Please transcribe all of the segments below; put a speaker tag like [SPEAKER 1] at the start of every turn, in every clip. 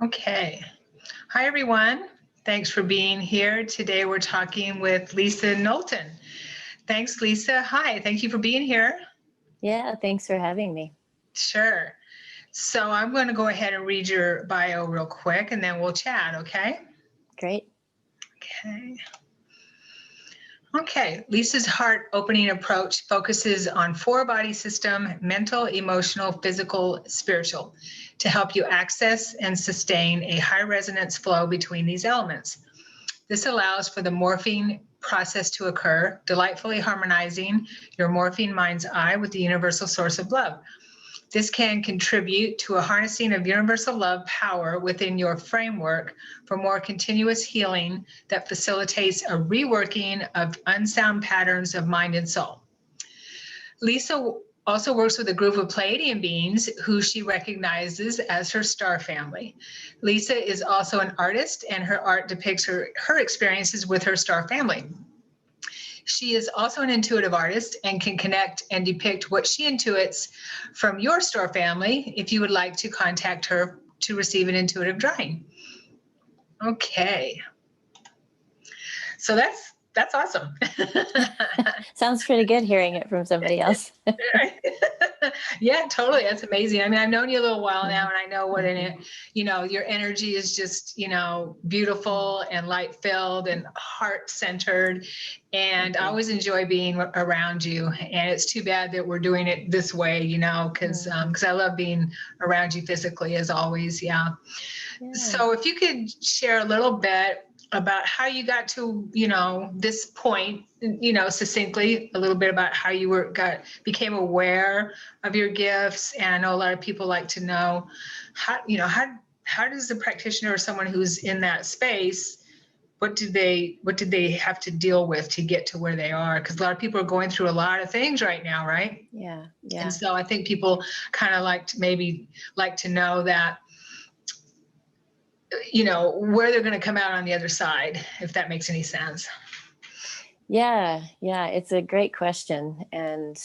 [SPEAKER 1] Okay. Hi, everyone. Thanks for being here. Today we're talking with Lisa Knowlton. Thanks, Lisa. Hi, thank you for being here.
[SPEAKER 2] Yeah, thanks for having me.
[SPEAKER 1] Sure. So I'm going to go ahead and read your bio real quick and then we'll chat, okay?
[SPEAKER 2] Great.
[SPEAKER 1] Okay. Okay, Lisa's heart opening approach focuses on 4 body system, mental, emotional, physical, spiritual, to help you access and sustain a high resonance flow between these elements. This allows for the morphing process to occur, delightfully harmonizing your morphing mind's eye with the universal source of love. This can contribute to a harnessing of universal love power within your framework for more continuous healing that facilitates a reworking of unsound patterns of mind and soul. Lisa also works with a group of Pleiadian beings who she recognizes as her star family. Lisa is also an artist, and her art depicts her experiences with her star family. She is also an intuitive artist and can connect and depict what she intuits from your star family if you would like to contact her to receive an intuitive drawing. Okay. So that's awesome.
[SPEAKER 2] Sounds pretty good hearing it from somebody else.
[SPEAKER 1] Yeah, totally. That's amazing. I mean, I've known you a little while now, and I know what in it, your energy is just, beautiful and light filled and heart centered. And I always enjoy being around you. And it's too bad that we're doing it this way, because I love being around you physically as always. Yeah. So if you could share a little bit about how you got to, this point, succinctly, a little bit about how you became aware of your gifts. And I know a lot of people like to know how does a practitioner or someone who's in that space, what did they have to deal with to get to where they are? Because a lot of people are going through a lot of things right now, right?
[SPEAKER 2] Yeah.
[SPEAKER 1] And so I think people kind of like to know that, where they're going to come out on the other side, if that makes any sense.
[SPEAKER 2] Yeah, it's a great question. And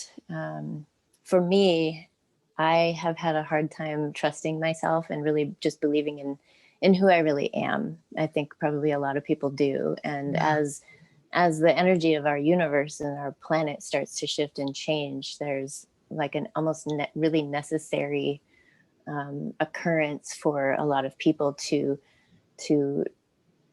[SPEAKER 2] for me, I have had a hard time trusting myself and really just believing in who I really am. I think probably a lot of people do. And as the energy of our universe and our planet starts to shift and change, there's like an almost really necessary occurrence for a lot of people to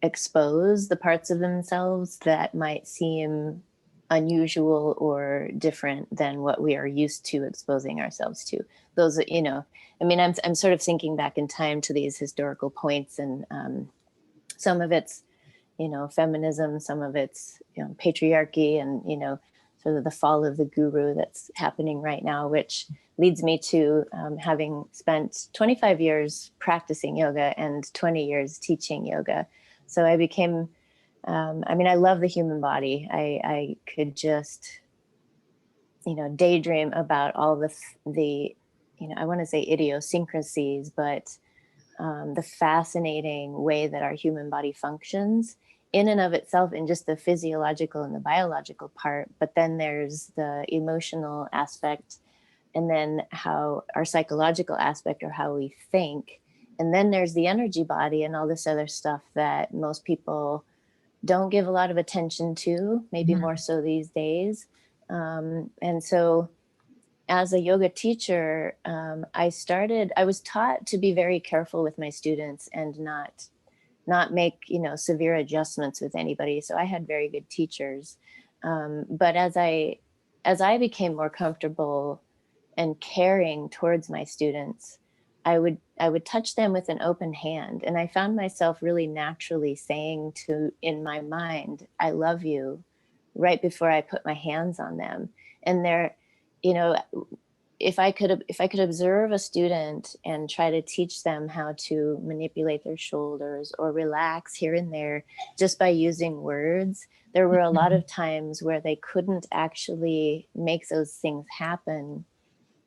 [SPEAKER 2] expose the parts of themselves that might seem unusual or different than what we are used to exposing ourselves to. Those, I'm sort of thinking back in time to these historical points, and some of it's, feminism, some of it's, patriarchy, and, sort of the fall of the guru that's happening right now, which leads me to having spent 25 years practicing yoga and 20 years teaching yoga. So I became, I love the human body. I could just, daydream about all the I want to say idiosyncrasies, but the fascinating way that our human body functions in and of itself, in just the physiological and the biological part. But then there's the emotional aspect, and then how our psychological aspect, or how we think. And then there's the energy body and all this other stuff that most people don't give a lot of attention to, maybe more so these days. And so as a yoga teacher, I was taught to be very careful with my students and not make, severe adjustments with anybody. So I had very good teachers. But as I became more comfortable and caring towards my students, I would touch them with an open hand. And I found myself really naturally saying in my mind, I love you, right before I put my hands on them. And they're, if I could observe a student and try to teach them how to manipulate their shoulders or relax here and there just by using words, there were a lot of times where they couldn't actually make those things happen,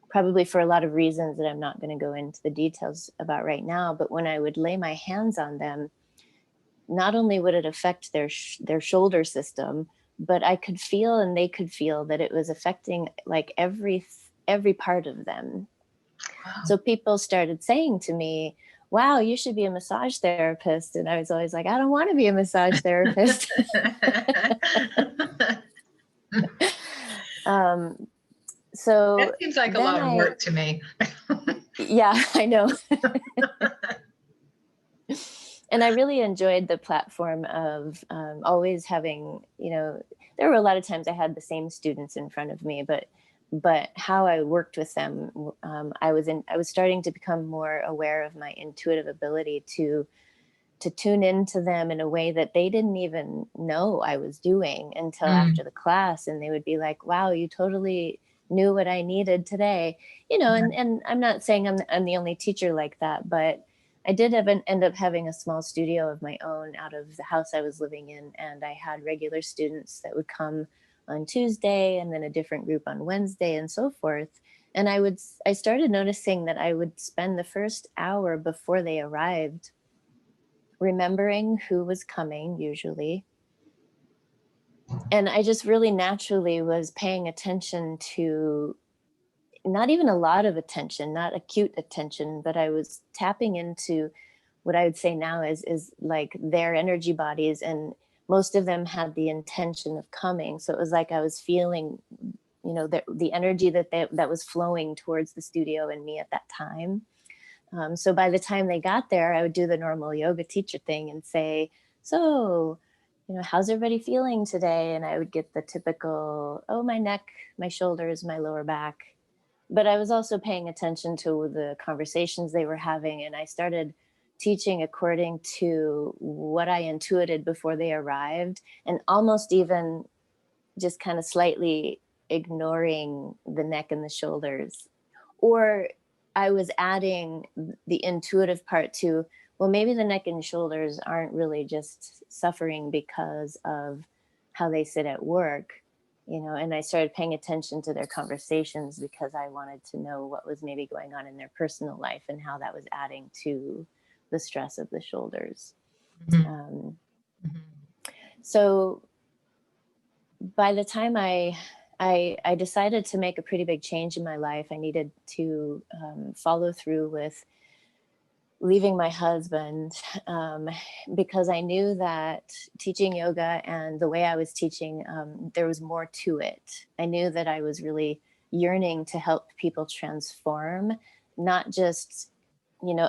[SPEAKER 2] probably for a lot of reasons that I'm not going to go into the details about right now. But when I would lay my hands on them, not only would it affect their shoulder system, but I could feel, and they could feel, that it was affecting like every part of them. Wow. So people started saying to me, wow, you should be a massage therapist. And I was always like, I don't want to be a massage therapist. um, so
[SPEAKER 1] That seems like a
[SPEAKER 2] then
[SPEAKER 1] lot of work to me.
[SPEAKER 2] yeah, I know. And I really enjoyed the platform of always having, there were a lot of times I had the same students in front of me, but how I worked with them, I was starting to become more aware of my intuitive ability to tune into them in a way that they didn't even know I was doing until after the class. And they would be like, wow, you totally knew what I needed today. And I'm not saying I'm the only teacher like that, but I did end up having a small studio of my own out of the house I was living in. And I had regular students that would come on Tuesday and then a different group on Wednesday and so forth. And I started noticing that I would spend the first hour before they arrived remembering who was coming usually. And I just really naturally was paying attention to, not even a lot of attention, not acute attention, but I was tapping into what I would say now is like their energy bodies, and most of them had the intention of coming. So it was like I was feeling, the energy that was flowing towards the studio and me at that time. So by the time they got there, I would do the normal yoga teacher thing and say, so, how's everybody feeling today? And I would get the typical, oh, my neck, my shoulders, my lower back. But I was also paying attention to the conversations they were having. And I started teaching according to what I intuited before they arrived, and almost even just kind of slightly ignoring the neck and the shoulders. Or I was adding the intuitive part to, well, maybe the neck and shoulders aren't really just suffering because of how they sit at work, and I started paying attention to their conversations because I wanted to know what was maybe going on in their personal life and how that was adding to the stress of the shoulders. So by the time I decided to make a pretty big change in my life, I needed to follow through with leaving my husband, because I knew that teaching yoga and the way I was teaching, there was more to it. I knew that I was really yearning to help people transform, not just,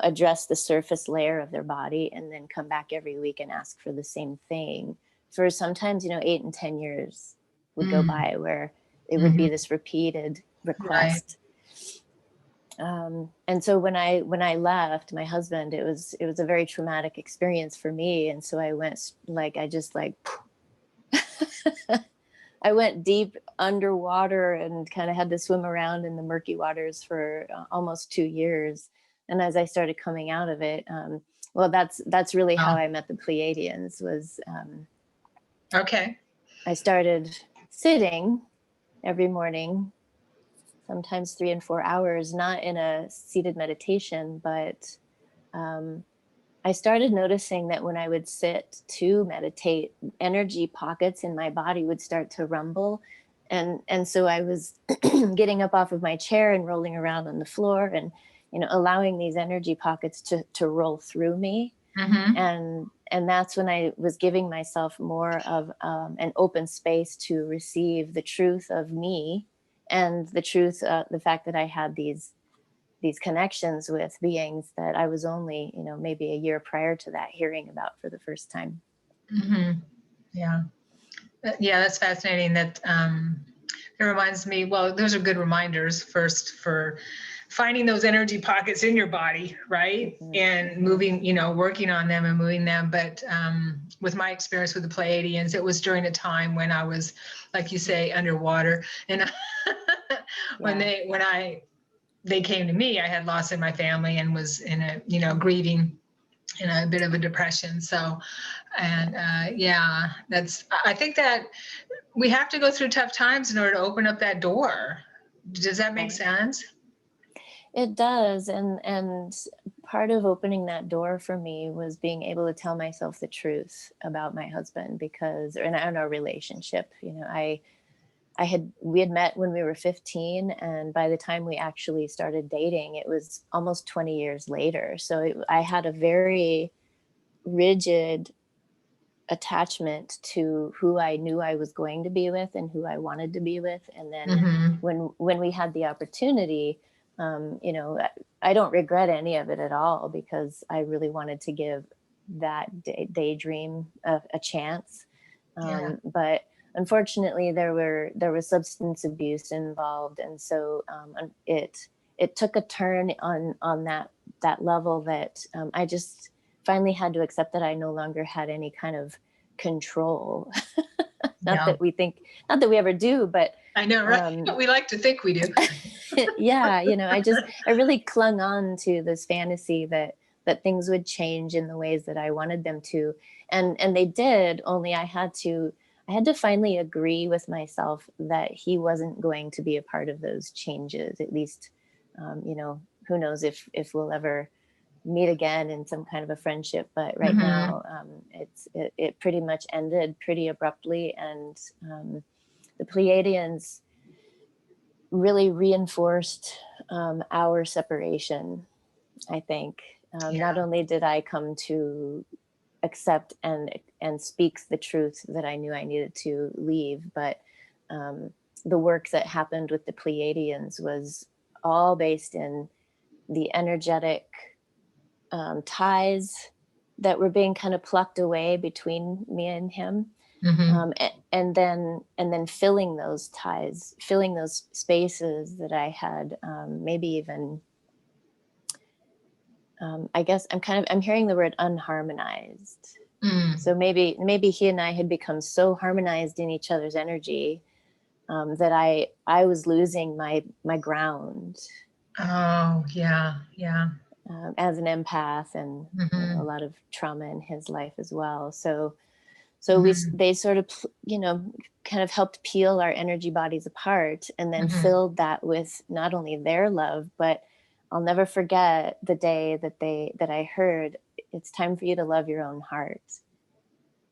[SPEAKER 2] address the surface layer of their body and then come back every week and ask for the same thing. For sometimes, 8 and 10 years would go by where it would be this repeated request. Right. And so when I left my husband, it was a very traumatic experience for me. And so I went I went deep underwater and kind of had to swim around in the murky waters for almost 2 years. And as I started coming out of it, well, that's really how I met the Pleiadians. Was
[SPEAKER 1] okay.
[SPEAKER 2] I started sitting every morning, sometimes 3 and 4 hours, not in a seated meditation, but I started noticing that when I would sit to meditate, energy pockets in my body would start to rumble. And so I was getting up off of my chair and rolling around on the floor and, allowing these energy pockets to roll through me. And that's when I was giving myself more of an open space to receive the truth of me, and the truth, the fact that I had these connections with beings that I was only, maybe a year prior to that hearing about for the first time.
[SPEAKER 1] Yeah. Yeah, that's fascinating. That it reminds me, well, those are good reminders first for finding those energy pockets in your body, right? And moving, working on them and moving them. But with my experience with the Pleiadians, it was during a time when I was, like you say, underwater. And when they came to me, I had loss in my family and was in a, grieving, in a bit of a depression. So, and I think that we have to go through tough times in order to open up that door. Does that make sense?
[SPEAKER 2] It does. And part of opening that door for me was being able to tell myself the truth about my husband, and our relationship. we had met when we were 15, and by the time we actually started dating, it was almost 20 years later. So I had a very rigid attachment to who I knew I was going to be with and who I wanted to be with. And then when we had the opportunity, you know, I don't regret any of it at all, because I really wanted to give that daydream a chance. But unfortunately, there was substance abuse involved, and so it took a turn on that level that I just finally had to accept that I no longer had any kind of control. Not that we ever do, but
[SPEAKER 1] I know, right? We like to think we do.
[SPEAKER 2] Yeah, you know, I really clung on to this fantasy that things would change in the ways that I wanted them to, and they did. Only I had to finally agree with myself that he wasn't going to be a part of those changes. At least, you know, who knows if we'll ever meet again in some kind of a friendship. But right now, it pretty much ended pretty abruptly, and the Pleiadians really reinforced our separation. I think not only did I come to accept and speak the truth that I knew I needed to leave, but the work that happened with the Pleiadians was all based in the energetic ties that were being kind of plucked away between me and him. And then filling those ties, filling those spaces that I had, maybe even, I guess I'm hearing the word unharmonized. So maybe he and I had become so harmonized in each other's energy that I was losing my ground.
[SPEAKER 1] Oh, yeah.
[SPEAKER 2] As an empath, and you know, a lot of trauma in his life as well. So they sort of, you know, kind of helped peel our energy bodies apart, and then filled that with not only their love, but I'll never forget the day that I heard, it's time for you to love your own heart.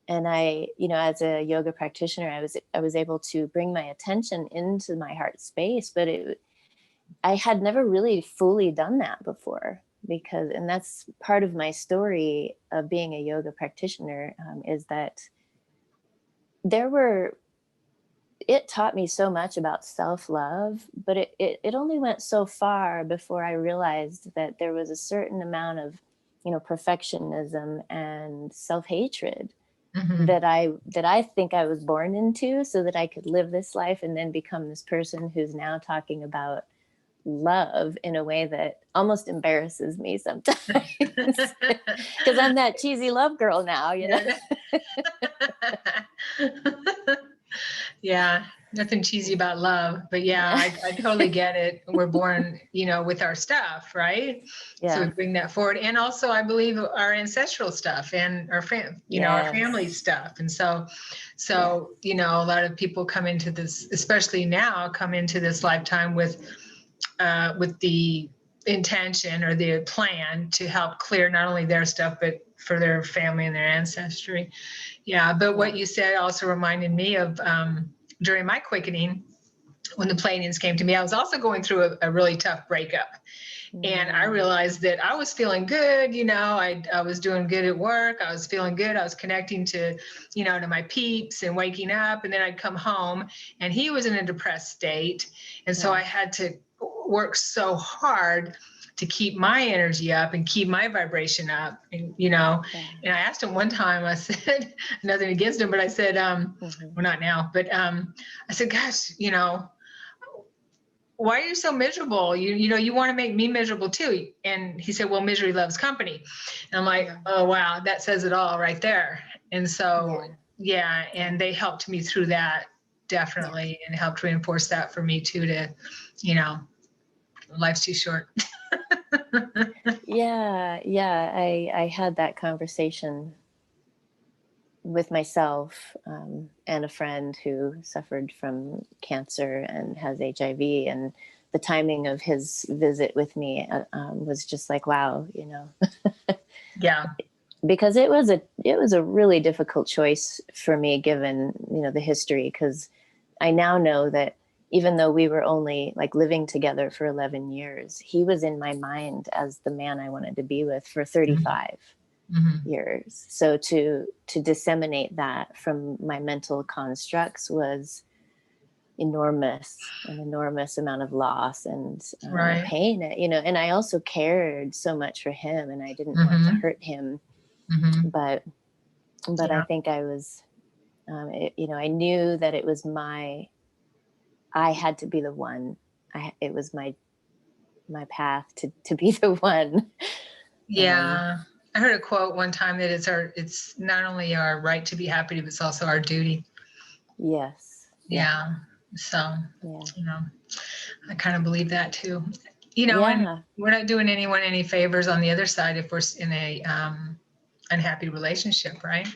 [SPEAKER 2] And I, you know, as a yoga practitioner, I was able to bring my attention into my heart space, but I had never really fully done that before, and that's part of my story of being a yoga practitioner, is that it taught me so much about self-love, but it only went so far before I realized that there was a certain amount of, you know, perfectionism and self-hatred that I think I was born into, so that I could live this life and then become this person who's now talking about love in a way that almost embarrasses me sometimes, because I'm that cheesy love girl now, you know.
[SPEAKER 1] Yeah, nothing cheesy about love, but I totally get it. We're born, you know, with our stuff, right? So we bring that forward, and also I believe our ancestral stuff and our our family stuff, and so you know, a lot of people come into this, especially now, come into this lifetime with the intention or the plan to help clear not only their stuff, but for their family and their ancestry. But what you said also reminded me of during my quickening, when the Pleiadians came to me, I was also going through a really tough breakup. And I realized that I was feeling good, you know, I was doing good at work. I was feeling good. I was connecting to, you know, to my peeps and waking up. And then I'd come home and he was in a depressed state. And so I had to work so hard to keep my energy up and keep my vibration up, and, you know, and I asked him one time, I said, nothing against him, but I said, well, not now, but I said, gosh, you know, why are you so miserable? You know, you want to make me miserable too. And he said, well, misery loves company. And I'm like, oh, wow, that says it all right there. And so, and they helped me through that, definitely, and helped reinforce that for me too, to, you know, life's too short.
[SPEAKER 2] I had that conversation with myself and a friend who suffered from cancer and has HIV, and the timing of his visit with me was just like, wow, you know. Because it was a really difficult choice for me, given, you know, the history, because I now know that even though we were only like living together for 11 years, he was in my mind as the man I wanted to be with for 35 years. So to disseminate that from my mental constructs was enormous, an enormous amount of loss and
[SPEAKER 1] Right.
[SPEAKER 2] pain, you know. And I also cared so much for him, and I didn't want to hurt him. But I think I was, you know, I knew that it was I had to be the one. It was my path to be the one.
[SPEAKER 1] Yeah. I heard a quote one time that it's not only our right to be happy, but it's also our duty.
[SPEAKER 2] Yes.
[SPEAKER 1] Yeah. So, you know, I kind of believe that too. You know, and we're not doing anyone any favors on the other side if we're in a unhappy relationship, right?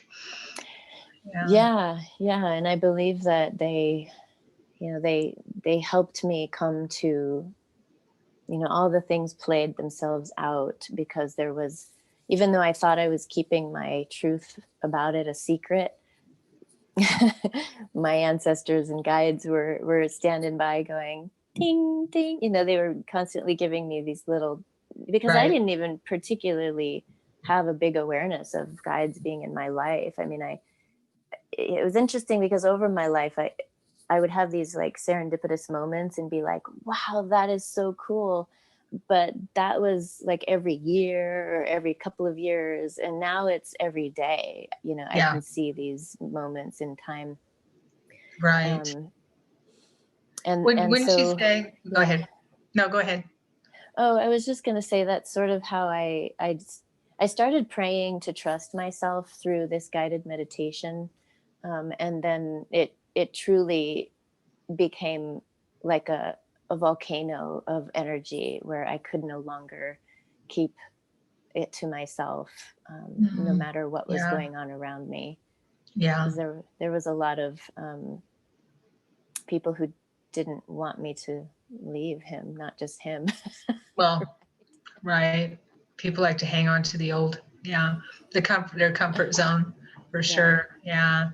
[SPEAKER 2] Yeah. And I believe that they, you know, they helped me come to, you know, all the things played themselves out, because there was, even though I thought I was keeping my truth about it a secret, my ancestors and guides were standing by going ding ding, you know. They were constantly giving me these little, because I didn't even particularly have a big awareness of guides being in my life. I mean, it was interesting because over my life I would have these like serendipitous moments and be like, wow, that is so cool. But that was like every year or every couple of years. And now it's every day. You know, I can see these moments in time.
[SPEAKER 1] Right.
[SPEAKER 2] And
[SPEAKER 1] Wouldn't you
[SPEAKER 2] so,
[SPEAKER 1] say, go ahead. No, go ahead.
[SPEAKER 2] Oh, I was just going to say that's sort of how I started praying to trust myself through this guided meditation. And then it truly became like a volcano of energy where I could no longer keep it to myself, no matter what was going on around me.
[SPEAKER 1] Yeah.
[SPEAKER 2] There was a lot of people who didn't want me to leave him, not just him.
[SPEAKER 1] Well, right. People like to hang on to the old, their comfort zone for sure. Yeah.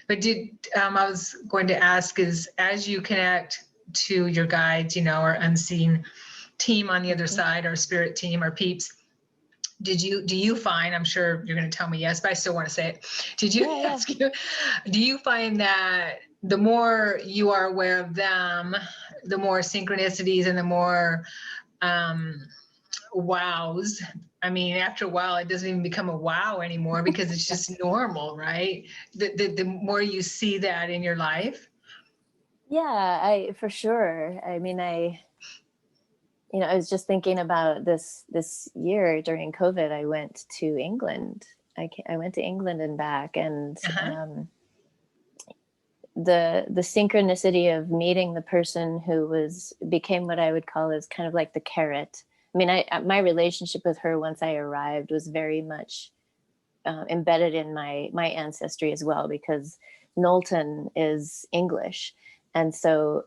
[SPEAKER 1] But I was going to ask is, as you connect to your guides, you know, or unseen team on the other side, or spirit team or peeps, do you find, I'm sure you're going to tell me yes, but I still want to say it. Do you find that the more you are aware of them, the more synchronicities and the more wows? I mean, after a while, it doesn't even become a wow anymore because it's just normal, right? The more you see that in your life.
[SPEAKER 2] Yeah, for sure. I mean, you know, I was just thinking about this year during COVID. I went to England. I went to England and back, and the synchronicity of meeting the person who became what I would call as kind of like the carrot. I mean, my relationship with her once I arrived was very much embedded in my ancestry as well, because Knowlton is English, and so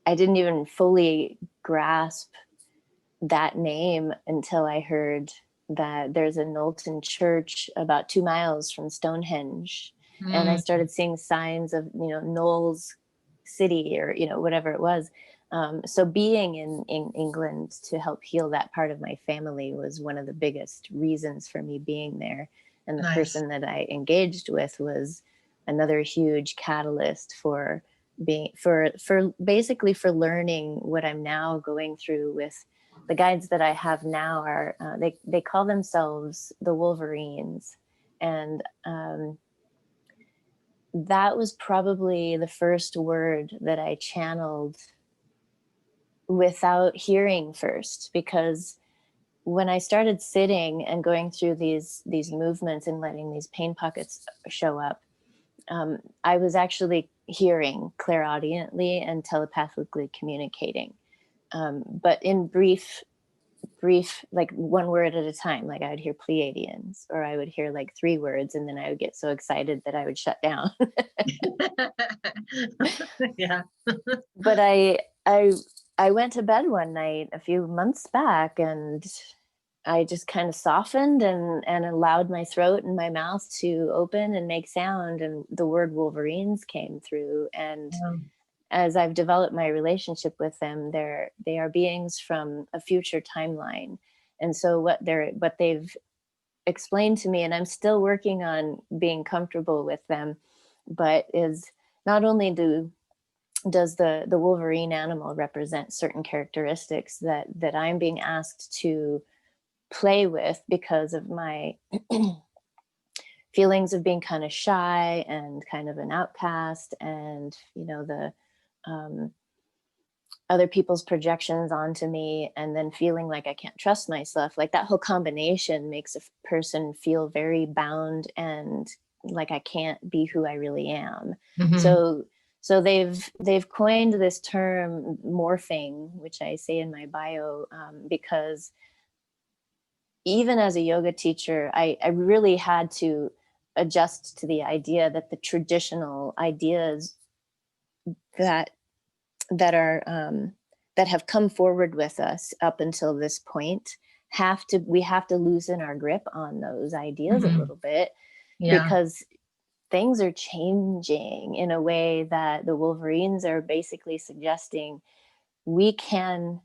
[SPEAKER 2] I didn't even fully grasp that name until I heard that there's a Knowlton church about 2 miles from Stonehenge. And I started seeing signs of, you know, Knowles City, or, you know, whatever it was. So being in England to help heal that part of my family was one of the biggest reasons for me being there. And the person that I engaged with was another huge catalyst for basically for learning what I'm now going through with the guides that I have now. Are they call themselves the Wolverines, and that was probably the first word that I channeled without hearing first, because when I started sitting and going through these movements and letting these pain pockets show up, I was actually hearing clairaudiently and telepathically communicating, but in brief, like one word at a time. Like I would hear Pleiadians, or I would hear like 3 words, and then I would get so excited that I would shut down.
[SPEAKER 1] Yeah.
[SPEAKER 2] But I went to bed one night a few months back, and I just kind of softened and allowed my throat and my mouth to open and make sound, and the word Wolverines came through, and as I've developed my relationship with them, they are beings from a future timeline. And so what they've explained to me, and I'm still working on being comfortable with them, but is not only does the Wolverine animal represent certain characteristics that I'm being asked to play with because of my feelings of being kind of shy and kind of an outcast, and the other people's projections onto me, and then feeling like I can't trust myself. Like that whole combination makes a person feel very bound and like I can't be who I really am.
[SPEAKER 1] Mm-hmm.
[SPEAKER 2] So they've coined this term morphing, which I say in my bio, because even as a yoga teacher, I really had to adjust to the idea that the traditional ideas that are that have come forward with us up until this point we have to loosen our grip on those ideas a little bit, because things are changing in a way that the Wolverines are basically suggesting we can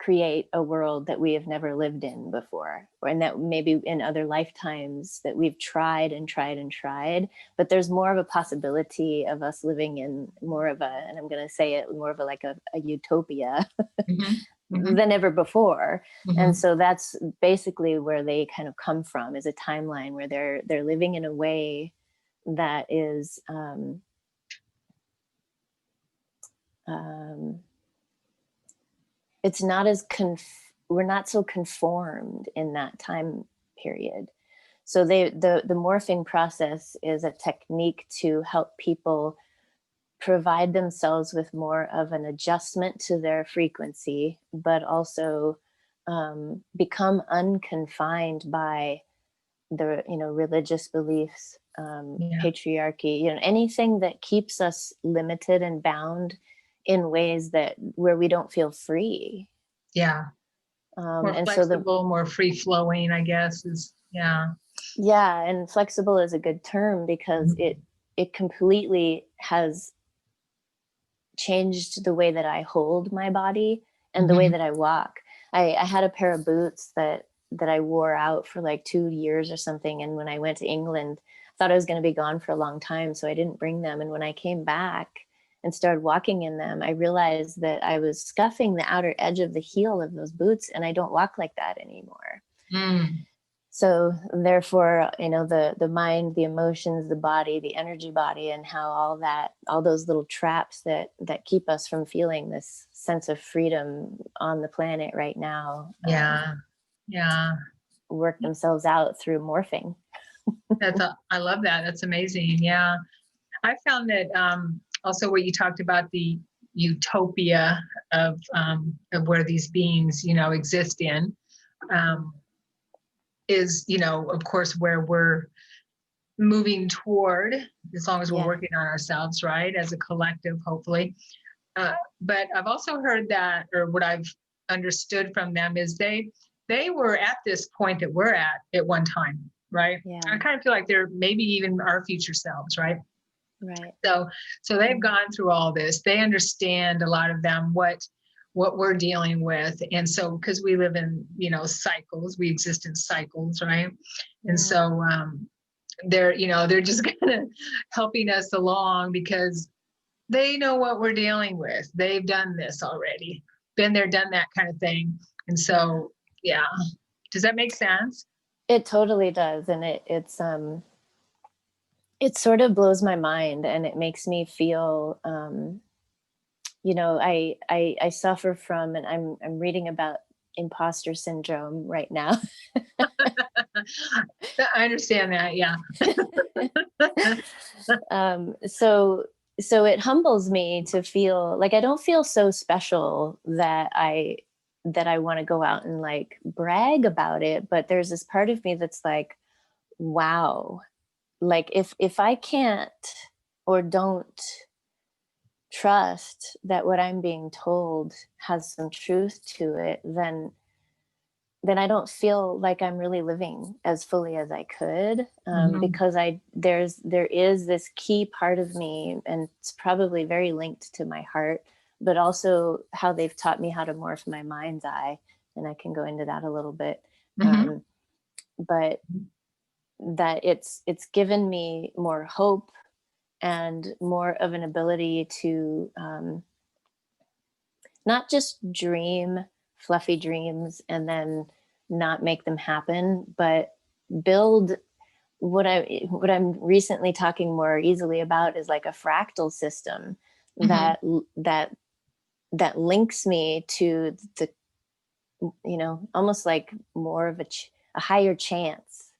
[SPEAKER 2] create a world that we have never lived in before, and that maybe in other lifetimes that we've tried and tried and tried, but there's more of a possibility of us living in more of a, and I'm going to say it, more of a like a utopia than ever before. And so that's basically where they kind of come from, is a timeline where they're living in a way that is it's not as we're not so conformed in that time period. So the morphing process is a technique to help people provide themselves with more of an adjustment to their frequency, but also become unconfined by the religious beliefs, patriarchy, anything that keeps us limited and bound in ways where we don't feel free.
[SPEAKER 1] More
[SPEAKER 2] and
[SPEAKER 1] flexible, more free flowing, I guess, is
[SPEAKER 2] and flexible is a good term, because it completely has changed the way that I hold my body and the way that I walk. I had a pair of boots that I wore out for like 2 years or something, and when I went to England, I thought I was going to be gone for a long time, so I didn't bring them. And when I came back and started walking in them, I realized that I was scuffing the outer edge of the heel of those boots, and I don't walk like that anymore. So therefore, the mind, the emotions, the body, the energy body, and how all those little traps that keep us from feeling this sense of freedom on the planet right now, work themselves out through morphing.
[SPEAKER 1] I love that. That's amazing. Yeah. I found that also what you talked about, the utopia of where these beings, exist in, is, of course, where we're moving toward, as long as we're working on ourselves, right, as a collective, hopefully. But I've also heard that, or what I've understood from them, is they were at this point that we're at one time, right? I kind of feel like they're maybe even our future selves, right?
[SPEAKER 2] Right.
[SPEAKER 1] So they've gone through all this. They understand, a lot of them, what we're dealing with. And so, because we live in, cycles, we exist in cycles, right? And so they're just kind of helping us along, because they know what we're dealing with. They've done this already, been there, done that kind of thing. And so, does that make sense? It
[SPEAKER 2] totally does. And it sort of blows my mind, and it makes me feel, I suffer from, and I'm reading about imposter syndrome right now.
[SPEAKER 1] I understand that. Yeah.
[SPEAKER 2] So it humbles me to feel like I don't feel so special that I want to go out and like brag about it. But there's this part of me that's like, wow, like if I can't or don't trust that what I'm being told has some truth to it, then then I don't feel like I'm really living as fully as I could,
[SPEAKER 1] Mhm.
[SPEAKER 2] because there is this key part of me, and it's probably very linked to my heart, but also how they've taught me how to morph my mind's eye, and I can go into that a little bit.
[SPEAKER 1] Mhm.
[SPEAKER 2] But that it's given me more hope and more of an ability to not just dream fluffy dreams and then not make them happen, but build what I'm recently talking more easily about is like a fractal system
[SPEAKER 1] Mhm.
[SPEAKER 2] that that links me to the, almost like more of a higher chance.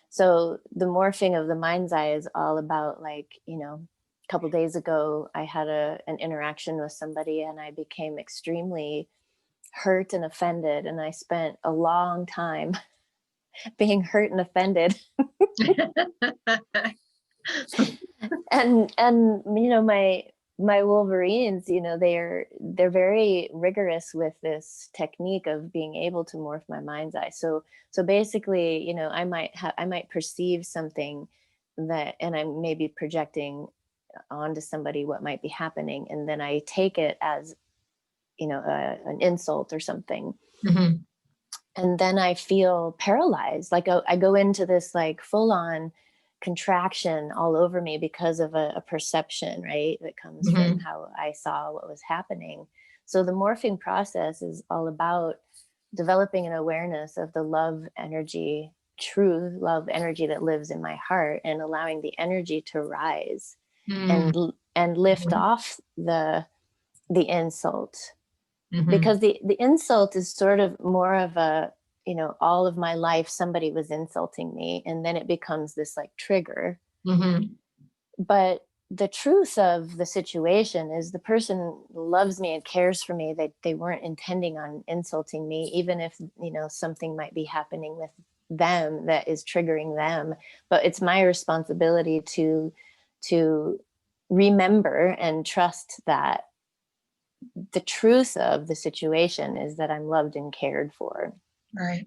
[SPEAKER 2] So the morphing of the mind's eye is all about, like, a couple days ago I had an interaction with somebody and I became extremely hurt and offended, and I spent a long time being hurt and offended. And my Wolverines, they're very rigorous with this technique of being able to morph my mind's eye. So basically, I might perceive something and I'm maybe projecting onto somebody what might be happening, and then I take it as an insult or something.
[SPEAKER 1] Mhm.
[SPEAKER 2] And then I feel paralyzed. Like I go into this like full on contraction all over me because of a perception, right? That comes from
[SPEAKER 1] Mhm.
[SPEAKER 2] how I saw what was happening. So the morphing process is all about developing an awareness of the love energy, true love energy that lives in my heart, and allowing the energy to rise
[SPEAKER 1] Mm.
[SPEAKER 2] and lift
[SPEAKER 1] Mhm.
[SPEAKER 2] off the insult,
[SPEAKER 1] Mhm.
[SPEAKER 2] because the insult is sort of more of a, all of my life somebody was insulting me, and then it becomes this like trigger.
[SPEAKER 1] Mhm.
[SPEAKER 2] But the truth of the situation is the person loves me and cares for me. They weren't intending on insulting me, even if something might be happening with them that is triggering them. But it's my responsibility to remember and trust that the truth of the situation is that I'm loved and cared for.
[SPEAKER 1] Right.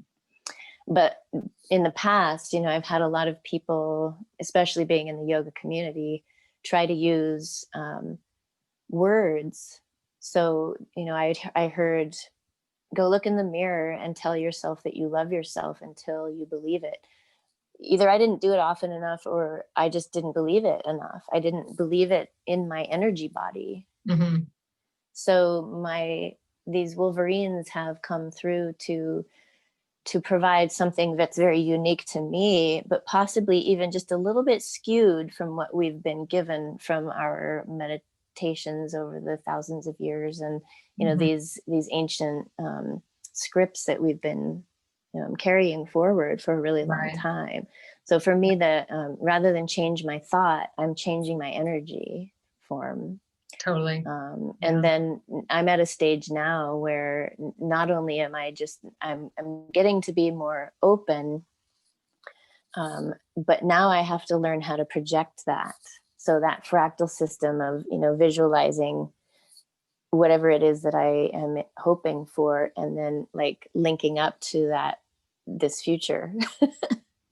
[SPEAKER 2] But in the past, I've had a lot of people, especially being in the yoga community, try to use words. So, I heard, go look in the mirror and tell yourself that you love yourself until you believe it. Either I didn't do it often enough, or I just didn't believe it enough. I didn't believe it in my energy body.
[SPEAKER 1] Mhm.
[SPEAKER 2] So these Wolverines have come through to provide something that's very unique to me, but possibly even just a little bit skewed from what we've been given from our meditations over the thousands of years, and
[SPEAKER 1] Mhm.
[SPEAKER 2] these ancient scripts that we've been carrying forward for a really long
[SPEAKER 1] Right.
[SPEAKER 2] time. So for me, that rather than change my thought, I'm changing my energy form.
[SPEAKER 1] Totally.
[SPEAKER 2] And
[SPEAKER 1] Yeah.
[SPEAKER 2] then I'm at a stage now where not only am I just I'm getting to be more open, but now I have to learn how to project that. So that fractal system of visualizing whatever it is that I am hoping for, and then like linking up to this future.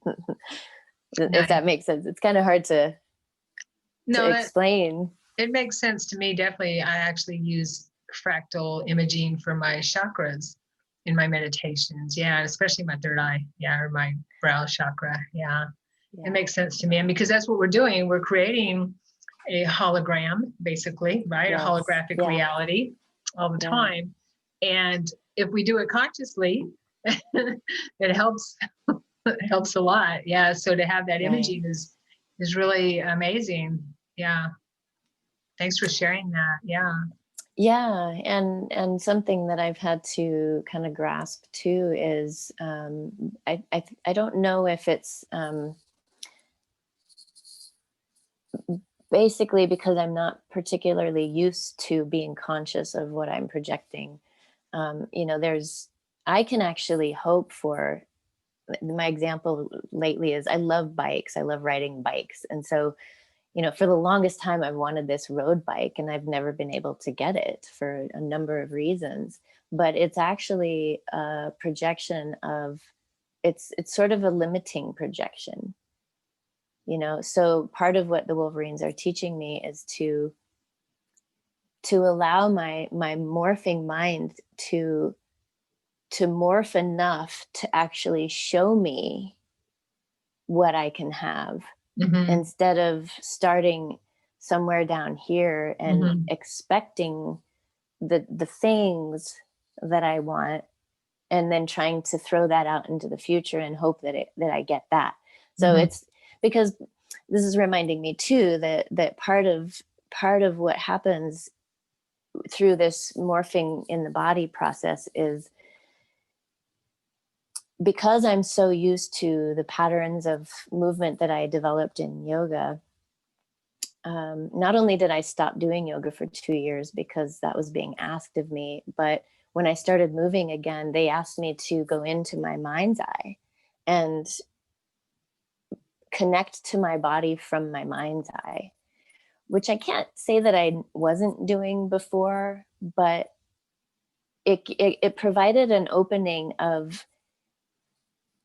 [SPEAKER 2] If
[SPEAKER 1] Nice.
[SPEAKER 2] that makes sense, it's kind of hard to
[SPEAKER 1] No, that
[SPEAKER 2] explain.
[SPEAKER 1] it makes sense to me. Definitely, I actually use fractal imaging for my chakras in my meditations. Yeah, especially my third eye. Yeah, or my brow chakra. Yeah, it
[SPEAKER 2] Yeah.
[SPEAKER 1] makes sense to me. And because that's what we're doing, we're creating a hologram, basically, right? A
[SPEAKER 2] Yes.
[SPEAKER 1] holographic
[SPEAKER 2] Yeah.
[SPEAKER 1] reality all the
[SPEAKER 2] Yeah.
[SPEAKER 1] time. And if we do it consciously, it helps. It helps a lot. Yeah. So to have that
[SPEAKER 2] Right.
[SPEAKER 1] imaging is really amazing. Yeah. Thanks for sharing that. Yeah.
[SPEAKER 2] Yeah, and something that I've had to kind of grasp too is I don't know if it's basically because I'm not particularly used to being conscious of what I'm projecting. There's I can actually hope for. My example lately is I love bikes. I love riding bikes, and so for the longest time, I've wanted this road bike and I've never been able to get it for a number of reasons. but it's actually a projection of, it's sort of a limiting projection, you know. So part of what the Wolverines are teaching me is to allow my morphing mind to morph enough to actually show me what I can have,
[SPEAKER 1] Mm-hmm.
[SPEAKER 2] instead of starting somewhere down here and
[SPEAKER 1] Mm-hmm.
[SPEAKER 2] expecting the things that I want, and then trying to throw that out into the future and hope that I get that. So
[SPEAKER 1] Mm-hmm.
[SPEAKER 2] it's because this is reminding me too that part of what happens through this morphing in the body process is, because I'm so used to the patterns of movement that I developed in yoga. Not only did I stop doing yoga for 2 years because that was being asked of me, but when I started moving again, they asked me to go into my mind's eye and connect to my body from my mind's eye, which I can't say that I wasn't doing before, but it provided an opening of,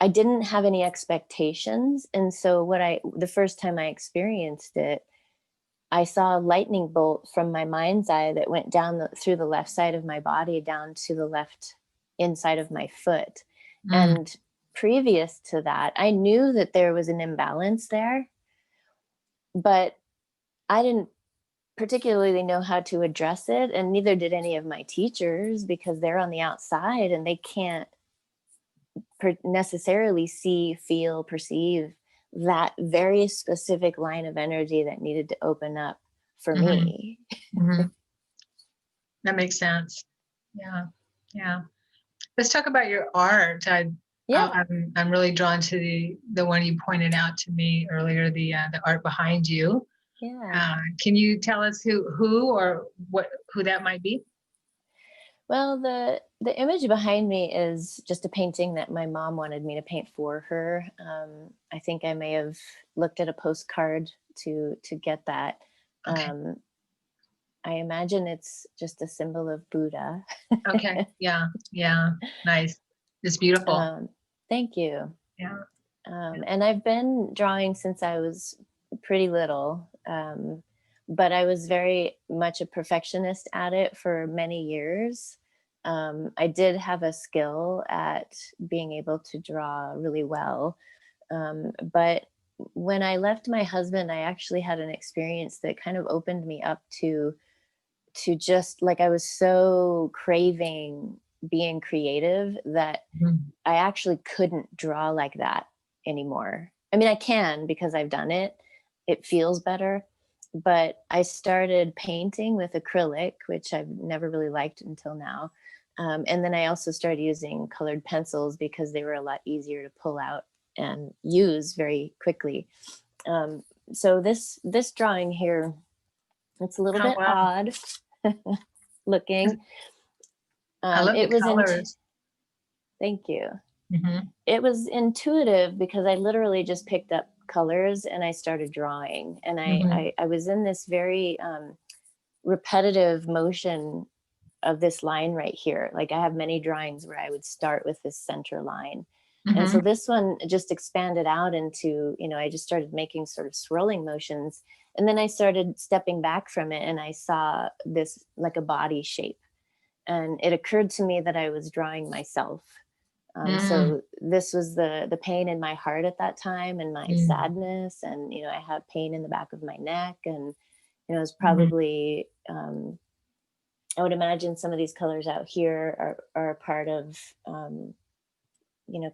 [SPEAKER 2] I didn't have any expectations. And so the first time I experienced it, I saw a lightning bolt from my mind's eye that went down through the left side of my body down to the left inside of my foot.
[SPEAKER 1] Mm.
[SPEAKER 2] And previous to that, I knew that there was an imbalance there, but I didn't particularly know how to address it. And neither did any of my teachers, because they're on the outside and they can't necessarily see, feel, perceive that very specific line of energy that needed to open up for
[SPEAKER 1] Mm-hmm.
[SPEAKER 2] me.
[SPEAKER 1] Mm-hmm. That makes sense. Yeah. Yeah. Let's talk about your art.
[SPEAKER 2] Yeah.
[SPEAKER 1] I'm really drawn to the one you pointed out to me earlier, the art behind you.
[SPEAKER 2] Yeah.
[SPEAKER 1] Can you tell us who or who that might be?
[SPEAKER 2] Well, the image behind me is just a painting that my mom wanted me to paint for her. I think I may have looked at a postcard to get that.
[SPEAKER 1] Okay.
[SPEAKER 2] I imagine it's just a symbol of Buddha.
[SPEAKER 1] Okay. Yeah. Yeah. Nice. It's beautiful.
[SPEAKER 2] Thank you.
[SPEAKER 1] Yeah.
[SPEAKER 2] And I've been drawing since I was pretty little, but I was very much a perfectionist at it for many years. I did have a skill at being able to draw really well. But when I left my husband, I actually had an experience that kind of opened me up to just, like, I was so craving being creative that
[SPEAKER 1] Mhm.
[SPEAKER 2] I actually couldn't draw like that anymore. I mean, I can because I've done it. It feels better. But I started painting with acrylic, which I've never really liked until now. And then I also started using colored pencils because they were a lot easier to pull out and use very quickly. Um, so this drawing here, it's a little
[SPEAKER 1] Oh
[SPEAKER 2] bit
[SPEAKER 1] wow.
[SPEAKER 2] odd looking.
[SPEAKER 1] I love the
[SPEAKER 2] It was
[SPEAKER 1] colors.
[SPEAKER 2] thank you.
[SPEAKER 1] Mm-hmm.
[SPEAKER 2] It was intuitive because I literally just picked up colors and I started drawing. And
[SPEAKER 1] Mm-hmm.
[SPEAKER 2] I was in this very repetitive motion of this line right here. Like, I have many drawings where I would start with this center line. And so
[SPEAKER 1] Mm-hmm.
[SPEAKER 2] this one just expanded out into, I just started making sort of swirling motions. And then I started stepping back from it and I saw this like a body shape. And it occurred to me that I was drawing myself.
[SPEAKER 1] Mm-hmm.
[SPEAKER 2] So this was the pain in my heart at that time, and my sadness, and I had pain in the back of my neck, and it was
[SPEAKER 1] Mm-hmm.
[SPEAKER 2] probably I would imagine some of these colors out here are a part of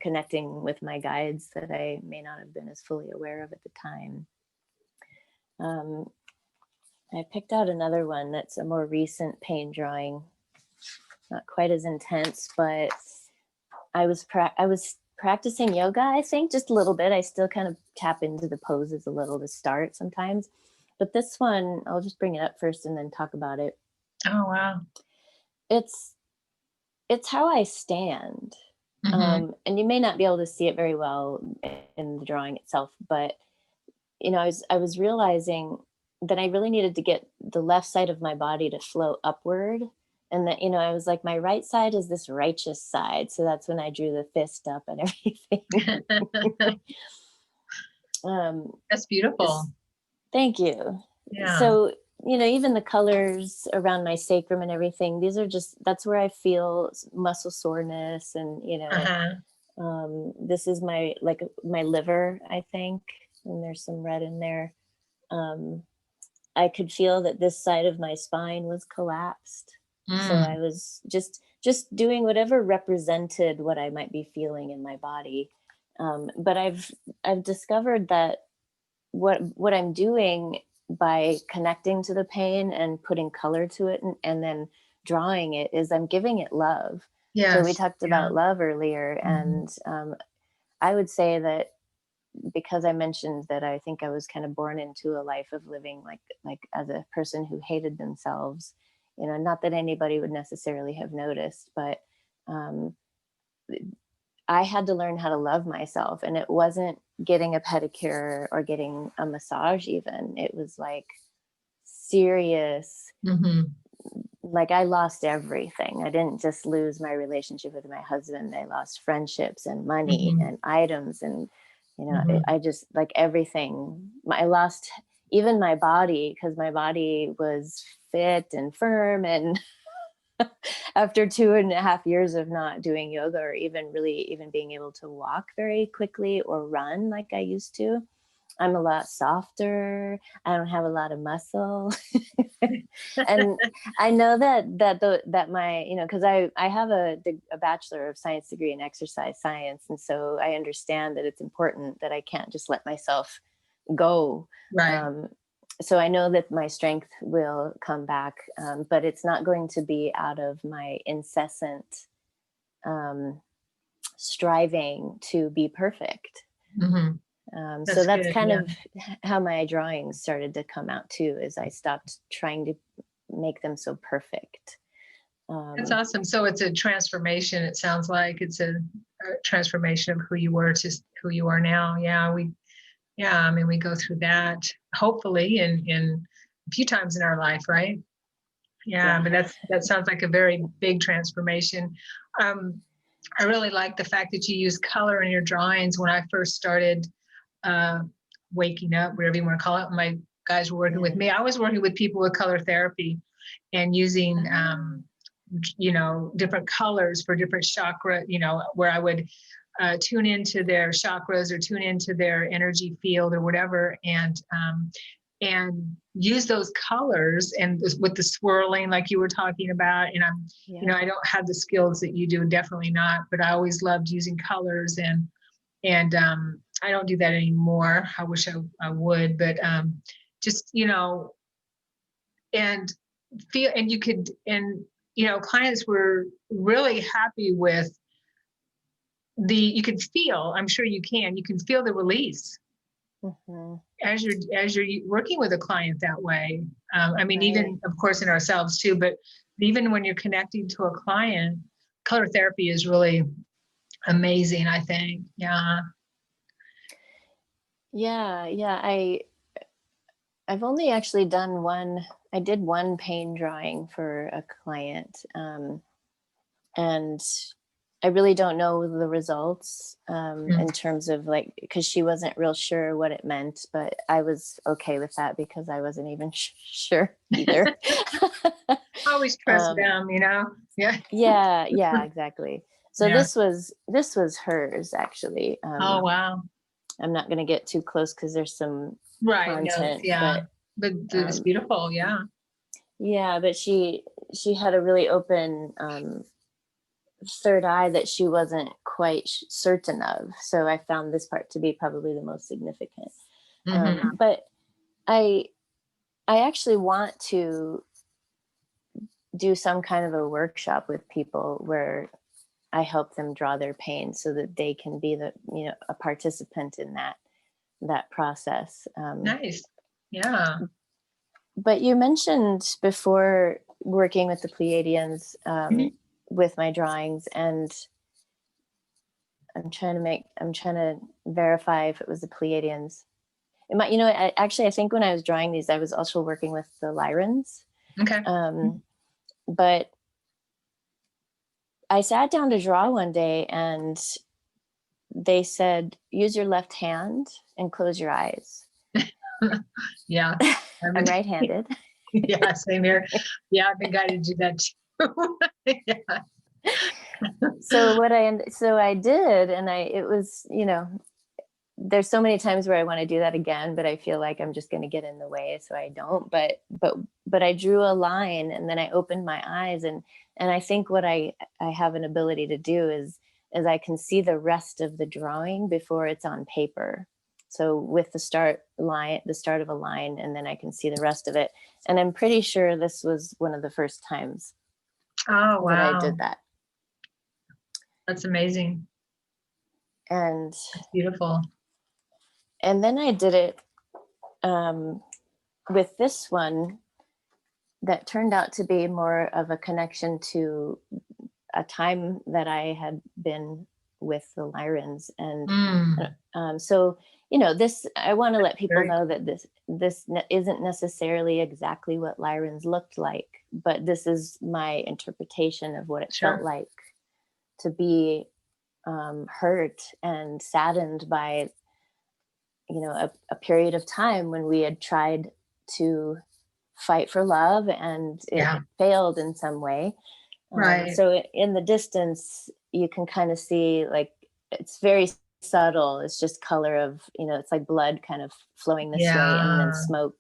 [SPEAKER 2] connecting with my guides that I may not have been as fully aware of at the time. Um, I picked out another one that's a more recent pain drawing, not quite as intense, but I was practicing yoga, I think, just a little bit. I still kind of tap into the poses a little to start sometimes. But this one, I'll just bring it up first and then talk about it.
[SPEAKER 1] Oh wow.
[SPEAKER 2] It's how I stand.
[SPEAKER 1] Mm-hmm.
[SPEAKER 2] And you may not be able to see it very well in the drawing itself, but I was realizing that I really needed to get the left side of my body to flow upward And that, you know, I was like, my right side is this righteous side. So that's when I drew the fist up and everything.
[SPEAKER 1] That's beautiful.
[SPEAKER 2] Thank you.
[SPEAKER 1] Yeah.
[SPEAKER 2] So, you know, even the colors around my sacrum and everything, these are just, that's where I feel muscle soreness. And, you know,
[SPEAKER 1] Uh-huh.
[SPEAKER 2] this is my, like my liver, I think, and there's some red in there. I could feel that this side of my spine was collapsed. So
[SPEAKER 1] Mm.
[SPEAKER 2] I was just doing whatever represented what I might be feeling in my body. But I've discovered that what I'm doing by connecting to the pain and putting color to it, and then drawing it, is I'm giving it love. So we
[SPEAKER 1] Yes.
[SPEAKER 2] talked
[SPEAKER 1] Yeah.
[SPEAKER 2] about love earlier,
[SPEAKER 1] Mhm.
[SPEAKER 2] and I would say that, because I mentioned that I think I was kind of born into a life of living like as a person who hated themselves, you know, not that anybody would necessarily have noticed, but um, I had to learn how to love myself. And it wasn't getting a pedicure or getting a massage, even. It was like serious,
[SPEAKER 1] Mhm.
[SPEAKER 2] like I lost everything. I didn't just lose my relationship with my husband. I lost friendships and money
[SPEAKER 1] Mhm.
[SPEAKER 2] and items. And, you know,
[SPEAKER 1] Mhm.
[SPEAKER 2] I just, like, everything. I lost even my body, because my body was fit and firm. And after 2.5 years of not doing yoga, or even really even being able to walk very quickly or run like I used to, I'm a lot softer. I don't have a lot of muscle. And I know that my, you know, because I have a Bachelor of Science degree in exercise science, and so I understand that it's important that I can't just let myself go.
[SPEAKER 1] Right.
[SPEAKER 2] Um, so I know that my strength will come back, but it's not going to be out of my incessant um, striving to be perfect.
[SPEAKER 1] Mhm.
[SPEAKER 2] So
[SPEAKER 1] That's
[SPEAKER 2] that's
[SPEAKER 1] good.
[SPEAKER 2] kind
[SPEAKER 1] Yeah.
[SPEAKER 2] of how my drawings started to come out too, is I stopped trying to make them so perfect.
[SPEAKER 1] That's
[SPEAKER 2] Um,
[SPEAKER 1] awesome. So it's a transformation. It sounds like it's a transformation of who you were to who you are now. Yeah. I mean, we go through that hopefully in a few times in our life, right? Yeah,
[SPEAKER 2] yeah.
[SPEAKER 1] but that sounds like a very big transformation. Um, I really like the fact that you use color in your drawings. When I first started uh, waking up, whatever you want to call it, my guys were working with
[SPEAKER 2] Yeah.
[SPEAKER 1] me. I was working with people with color therapy and using,
[SPEAKER 2] Oh,
[SPEAKER 1] different colors for different chakra, where I would tune into their chakras or tune into their energy field or whatever, and use those colors and with the swirling like you were talking about. And
[SPEAKER 2] yeah.
[SPEAKER 1] I don't have the skills that you do, definitely not, but I always loved using colors, and I don't do that anymore. I wish I would, but just, and feel, and you could, and, clients were really happy with you could feel, I'm sure you can feel the release
[SPEAKER 2] Hmm.
[SPEAKER 1] as you're working with a client that way. I mean,
[SPEAKER 2] Right.
[SPEAKER 1] even of course in ourselves too, but even when you're connecting to a client, color therapy is really amazing, I think. Yeah.
[SPEAKER 2] Yeah. Yeah. I've only actually done one. I did one pain drawing for a client, and I really don't know the results,
[SPEAKER 1] Mm.
[SPEAKER 2] in terms of, like, because she wasn't real sure what it meant, but I was okay with that because I wasn't even sure either.
[SPEAKER 1] Always trust
[SPEAKER 2] um,
[SPEAKER 1] them. Yeah.
[SPEAKER 2] yeah, yeah, exactly. So
[SPEAKER 1] Yeah.
[SPEAKER 2] this was hers, actually.
[SPEAKER 1] Oh, wow.
[SPEAKER 2] I'm not going to get too close because there's some
[SPEAKER 1] Right. No,
[SPEAKER 2] content,
[SPEAKER 1] yeah.
[SPEAKER 2] but
[SPEAKER 1] But it's
[SPEAKER 2] um,
[SPEAKER 1] beautiful. Yeah.
[SPEAKER 2] yeah, but she had a really open third eye that she wasn't quite certain of. So I found this part to be probably the most significant.
[SPEAKER 1] Hmm.
[SPEAKER 2] But I I actually want to do some kind of a workshop with people where I help them draw their pain so that they can be a participant in that process.
[SPEAKER 1] Nice. Yeah.
[SPEAKER 2] But you mentioned before working with the Pleiadians,
[SPEAKER 1] Mhm.
[SPEAKER 2] with my drawings, and I'm trying to verify if it was the Pleiadians. It might, I think when I was drawing these, I was also working with the Lyrans.
[SPEAKER 1] Okay.
[SPEAKER 2] Um, but I sat down to draw one day and they said, use your left hand and close your eyes.
[SPEAKER 1] Yeah.
[SPEAKER 2] I'm right-handed.
[SPEAKER 1] Yeah, same here. Yeah, I've been guided to do that too. Yeah.
[SPEAKER 2] So I did, and it was, there's so many times where I want to do that again, but I feel like I'm just going to get in the way, so I don't. But I drew a line, and then I opened my eyes, and I think what I have an ability to do is I can see the rest of the drawing before it's on paper. So with the start of a line, and then I can see the rest of it. And I'm pretty sure this was one of the first times
[SPEAKER 1] Oh,
[SPEAKER 2] that I
[SPEAKER 1] wow.
[SPEAKER 2] did that.
[SPEAKER 1] That's amazing.
[SPEAKER 2] And
[SPEAKER 1] That's beautiful.
[SPEAKER 2] And then I did it with this one that turned out to be more of a connection to a time that I had been with the Lyrans. And so, this, I want to let people know that this isn't necessarily exactly what Lyrans looked like, but this is my interpretation of what it felt like to be hurt and saddened by a period of time when we had tried to fight for love and it failed in some way.
[SPEAKER 1] Right.
[SPEAKER 2] So in the distance, you can kind of see, like, it's very subtle. It's just color of, it's like blood kind of flowing this way, and then smoke.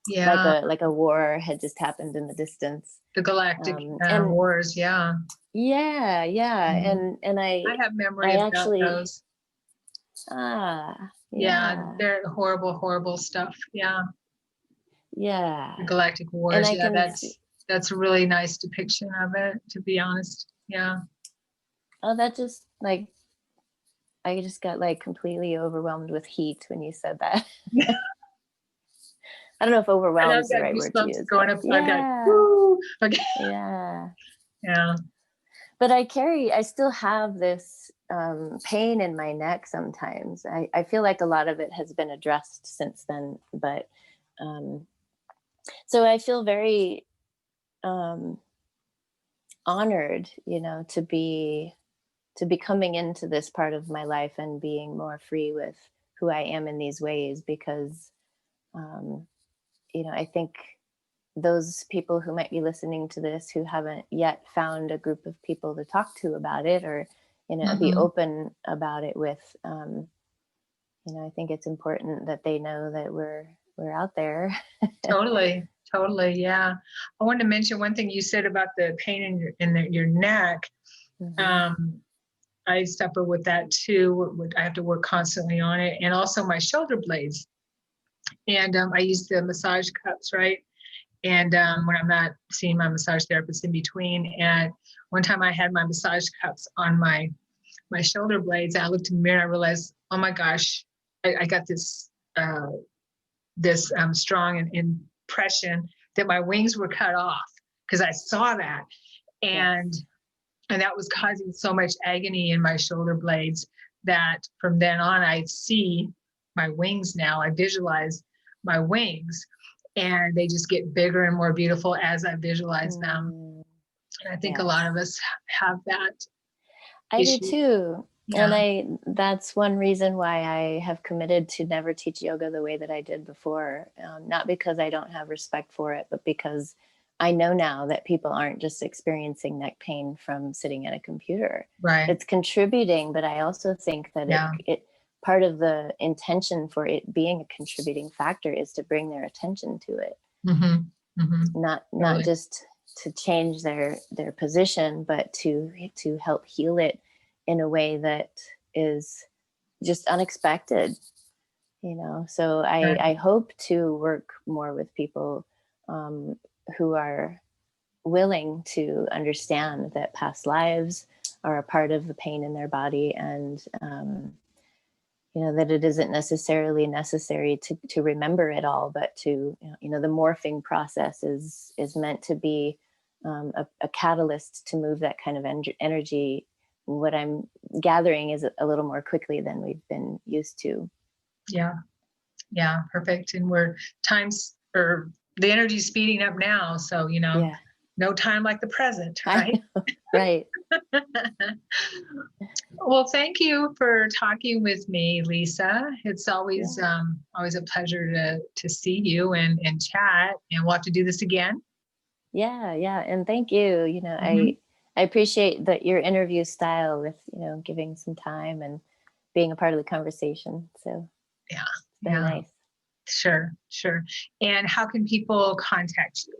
[SPEAKER 1] Yeah.
[SPEAKER 2] Like a war had just happened in the distance.
[SPEAKER 1] The galactic wars. Yeah.
[SPEAKER 2] Yeah.
[SPEAKER 1] Mm-hmm.
[SPEAKER 2] And I
[SPEAKER 1] have memory about those. Yeah, they're horrible, horrible stuff. Yeah.
[SPEAKER 2] Yeah.
[SPEAKER 1] The galactic wars. That's a really nice depiction of it, to be honest. Yeah.
[SPEAKER 2] Oh, that just I just got completely overwhelmed with heat when you said that. I don't know if overwhelmed is the right word to use.
[SPEAKER 1] Going up, okay.
[SPEAKER 2] Yeah.
[SPEAKER 1] Yeah.
[SPEAKER 2] But I still have this pain in my neck sometimes. I feel like a lot of it has been addressed since then, but so I feel very honored, to be coming into this part of my life and being more free with who I am in these ways, because I think those people who might be listening to this who haven't yet found a group of people to talk to about it, or be open about it with, I think it's important that they know that we're out there.
[SPEAKER 1] Totally, yeah. I wanted to mention one thing you said about the pain in your neck. I suffer with that too. I have to work constantly on it, and also my shoulder blades. And I use the massage cups, right? And when I'm not seeing my massage therapist in between, and one time I had my massage cups on my shoulder blades, I looked in the mirror and I realized, oh my gosh, I got this strong impression that my wings were cut off, because I saw that, and that was causing so much agony in my shoulder blades that from then on I see my wings now. I visualize my wings, and they just get bigger and more beautiful as I visualize them. And I think a lot of us have that.
[SPEAKER 2] I do too. Yeah. And that's one reason why I have committed to never teach yoga the way that I did before. Not because I don't have respect for it, but because I know now that people aren't just experiencing neck pain from sitting at a computer.
[SPEAKER 1] Right.
[SPEAKER 2] It's contributing, but I also think that it part of the intention for it being a contributing factor is to bring their attention to it. Not just to change their position, but to help heal it in a way that is just unexpected, So I hope to work more with people who are willing to understand that past lives are a part of the pain in their body, and that it isn't necessarily necessary to remember it all, but to the morphing process is meant to be a catalyst to move that kind of energy. What I'm gathering is a little more quickly than we've been used to.
[SPEAKER 1] Yeah, perfect. And the energy's speeding up now, so no time like the present,
[SPEAKER 2] I
[SPEAKER 1] right?
[SPEAKER 2] know, right.
[SPEAKER 1] Well, thank you for talking with me, Lisa. It's
[SPEAKER 2] Yeah.
[SPEAKER 1] always a pleasure to see you and chat, and we'll have to do this again.
[SPEAKER 2] Yeah, yeah. And thank you.
[SPEAKER 1] Mhm.
[SPEAKER 2] I appreciate that your interview style with, giving some time and being a part of the conversation. So
[SPEAKER 1] Yeah,
[SPEAKER 2] it's been
[SPEAKER 1] yeah,
[SPEAKER 2] nice.
[SPEAKER 1] sure, sure. And how can people contact you?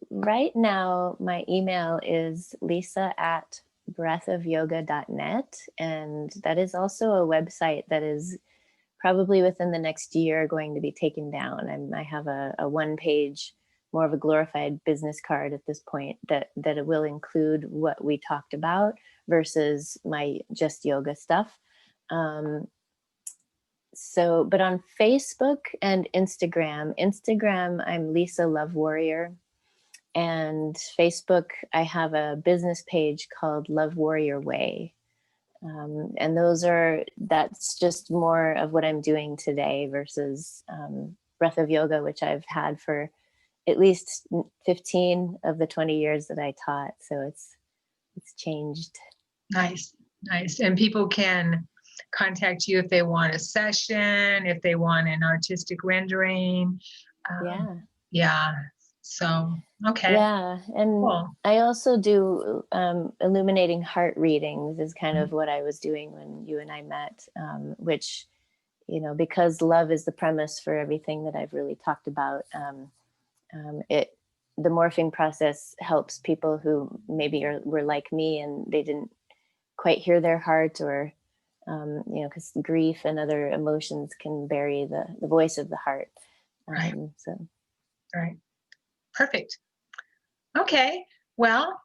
[SPEAKER 2] Right now, my email is lisa@breathofyoga.net. And that is also a website that is probably within the next year going to be taken down. I have a one-page, more of a glorified business card at this point that it will include what we talked about versus my just yoga stuff. Um, but on Facebook and Instagram, I'm Lisa Love Warrior. And Facebook, I have a business page called Love Warrior Way. And that's just more of what I'm doing today versus breath of yoga, which I've had for at least 15 of the 20 years that I taught. So it's changed.
[SPEAKER 1] Nice, nice. And people can contact you if they want a session, if they want an artistic rendering. Um,
[SPEAKER 2] Yeah.
[SPEAKER 1] yeah. So, okay,
[SPEAKER 2] Yeah. And
[SPEAKER 1] cool.
[SPEAKER 2] I also do illuminating heart readings is kind of what I was doing when you and I met, which, because love is the premise for everything that I've really talked about. It The morphing process helps people who maybe were like me and they didn't quite hear their heart, or because grief and other emotions can bury the voice of the heart.
[SPEAKER 1] Right,
[SPEAKER 2] So
[SPEAKER 1] right. Perfect. Okay. Well,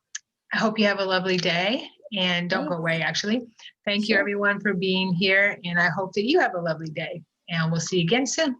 [SPEAKER 1] I hope you have a lovely day, and don't go
[SPEAKER 2] thanks.
[SPEAKER 1] away, actually. Thank you,
[SPEAKER 2] Sure.
[SPEAKER 1] everyone, for being here, and I hope that you have a lovely day, and we'll see you again soon.